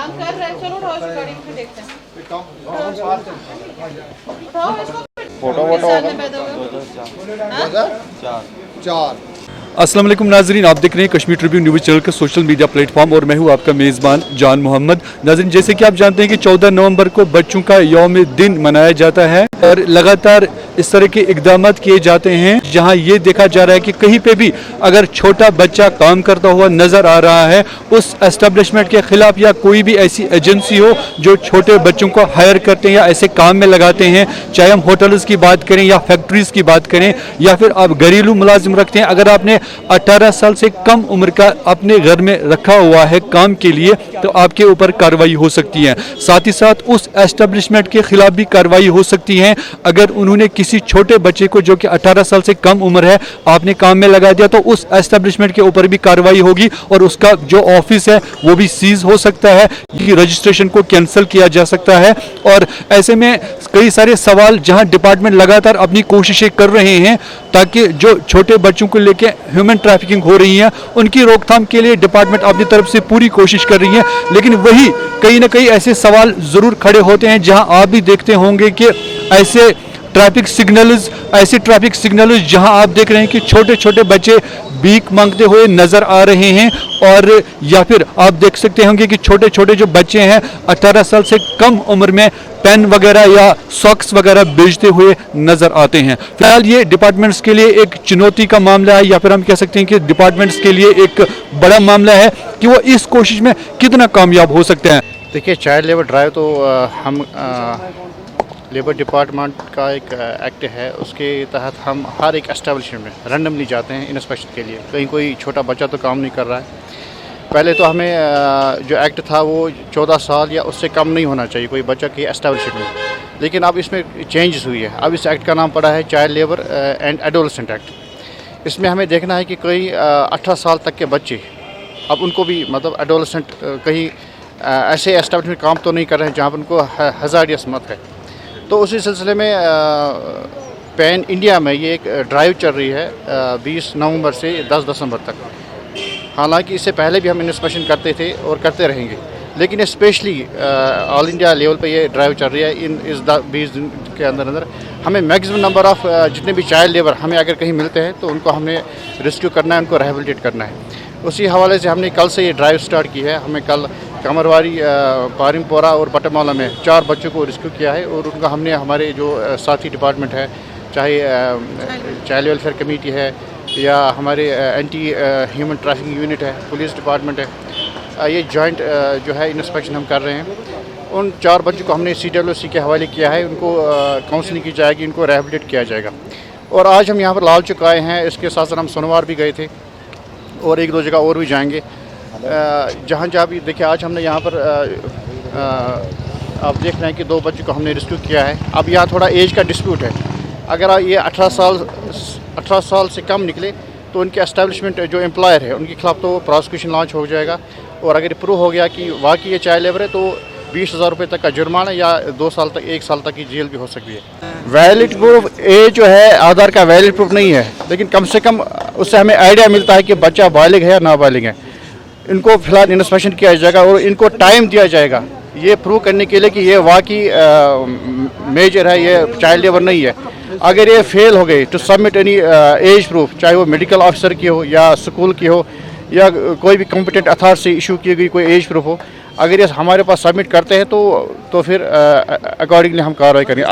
बंद कर रहे हैं, चलो उठाओ इसको गाड़ी में फिर देखते हैं। उठाओ इसको। फोटो किस वोटो साल होगा में पैदा हुए हो? 2004। अस्सलाम वालेकुम नाजरीन, आप देख रहे हैं कश्मीर ट्रिब्यून न्यूज़ चैनल का सोशल मीडिया प्लेटफॉर्म और मैं हूं आपका मेज़बान जान मोहम्मद। नाजरीन, जैसे कि आप जानते हैं कि 14 नवंबर को बच्चों का यौम दिन मनाया जाता है और लगातार इस तरह के इकदाम किए जाते हैं जहां ये देखा जा रहा है कि कहीं पे भी अगर छोटा बच्चा काम करता हुआ नजर आ रहा है, उस एस्टेब्लिशमेंट के खिलाफ या कोई भी ऐसी एजेंसी हो जो छोटे बच्चों को हायर करते हैं या ऐसे काम में लगाते हैं, चाहे हम होटल्स की बात करें या फैक्ट्रीज की बात करें या फिर आप घरेलू मुलाजिम रखते हैं, अगर आपने 18 साल से कम उम्र का अपने घर में रखा हुआ है काम के लिए तो आपके ऊपर कार्रवाई हो सकती है। साथ ही साथ उस एस्टेब्लिशमेंट के खिलाफ भी कार्रवाई हो सकती है अगर उन्होंने किसी छोटे बच्चे को जो कि 18 साल से कम उम्र है आपने काम में लगा दिया तो उस एस्टेब्लिशमेंट के ऊपर भी कार्रवाई होगी और उसका जो ऑफिस है वो भी सीज हो सकता है, रजिस्ट्रेशन को कैंसिल किया जा सकता है। और ऐसे में कई सारे सवाल जहां डिपार्टमेंट लगातार अपनी कोशिशें कर रहे हैं ताकि जो छोटे बच्चों को लेके ह्यूमन ट्रैफिकिंग हो रही है उनकी रोकथाम के लिए डिपार्टमेंट अपनी तरफ से पूरी कोशिश कर रही है, लेकिन वही कहीं ना कहीं ऐसे सवाल जरूर खड़े होते हैं जहां आप भी देखते होंगे कि ऐसे ट्रैफिक सिग्नल्स जहां आप देख रहे हैं कि छोटे छोटे बच्चे भीख मांगते हुए नजर आ रहे हैं और या फिर आप देख सकते होंगे कि छोटे छोटे जो बच्चे हैं 18 साल से कम उम्र में पेन वगैरह या सॉक्स वगैरह बेचते हुए नजर आते हैं। फिलहाल ये डिपार्टमेंट्स के लिए एक चुनौती का मामला है या फिर हम कह सकते हैं कि डिपार्टमेंट्स के लिए एक बड़ा मामला है कि वो इस कोशिश में कितना कामयाब हो सकते हैं। देखिए, चाइल्ड लेबर ड्राइव तो हम लेबर डिपार्टमेंट का एक एक्ट है, उसके तहत हम हर एक एस्टेब्लिशमेंट में रैंडमली जाते हैं इंस्पेक्शन के लिए। कहीं कोई छोटा बच्चा तो काम नहीं कर रहा है। पहले तो हमें जो एक्ट था वो 14 साल या उससे कम नहीं होना चाहिए कोई बच्चा की एस्टेब्लिशमेंट में, लेकिन अब इसमें चेंजेस हुई है। अब इस एक्ट का नाम पड़ा है child labour and adolescent act. इसमें हमें देखना है कि कोई 18 साल तक के बच्चे, अब उनको भी मतलब एडोलसेंट कहीं ऐसे एस्टेब्लिशमेंट काम तो नहीं कर रहे हैं जहाँ पर उनको हज़ारियत मत है। तो उसी सिलसिले में पैन इंडिया में ये एक ड्राइव चल रही है 20 नवंबर से 10 दिसंबर तक। हालांकि इससे पहले भी हम इंस्पेक्शन करते थे और करते रहेंगे, लेकिन स्पेशली ऑल इंडिया लेवल पे ये ड्राइव चल रही है। इस 20 दिन के अंदर हमें मैक्सिमम नंबर ऑफ़ जितने भी चाइल्ड लेबर हमें अगर कहीं मिलते हैं तो उनको हमने रेस्क्यू करना है, उनको रिहेबिलिटेट करना है। उसी हवाले से हमने कल से ये ड्राइव स्टार्ट की है। हमें कल कमरवारी, पारिमपोरा और बटमाला में 4 बच्चों को रेस्क्यू किया है और उनका हमने हमारे जो साथी डिपार्टमेंट है, चाहे चाइल्ड वेलफेयर कमेटी है या हमारे एंटी ह्यूमन ट्रैफिकिंग यूनिट है, पुलिस डिपार्टमेंट है, ये जॉइंट जो है इंस्पेक्शन हम कर रहे हैं। उन 4 बच्चों को हमने CWC के हवाले किया है, उनको काउंसलिंग की जाएगी, उनको रिहेबिलिटेट किया जाएगा। और आज हम यहाँ पर लाल चौक आए हैं, इसके साथ साथ हम सोनवार भी गए थे और 1-2 जगह और भी जाएंगे। जहाँ भी देखिए, आज हमने यहाँ पर आप देख रहे हैं कि 2 बच्चों को हमने रेस्क्यू किया है। अब यहाँ थोड़ा एज का डिस्प्यूट है, अगर ये 18 साल से कम निकले तो उनके एस्टेब्लिशमेंट जो एम्प्लॉयर है उनके खिलाफ तो प्रोसिक्यूशन लॉन्च हो जाएगा और अगर प्रूव हो गया कि वाकई ये चाइल्ड लेबर है तो 20,000 रुपये तक का जुर्माना या 2 साल तक 1 साल तक की जेल भी हो सकती है। वैलिड प्रूफ एज जो है आधार का वैलिड प्रूफ नहीं है, लेकिन कम से कम उससे हमें आइडिया मिलता है कि बच्चा बालिग है या नाबालिग है। इनको फिलहाल इंस्पेक्शन किया जाएगा और इनको टाइम दिया जाएगा ये प्रूव करने के लिए कि ये वाकई मेजर है, ये चाइल्ड लेबर नहीं है। अगर ये फेल हो गए to submit any age proof, चाहे वो मेडिकल ऑफिसर की हो या स्कूल की हो या कोई भी कॉम्पिटेंट अथॉरिटी से इशू की गई कोई एज प्रूफ हो, अगर ये हमारे पास सबमिट करते हैं तो फिर अकॉर्डिंगली हम कार्रवाई करेंगे।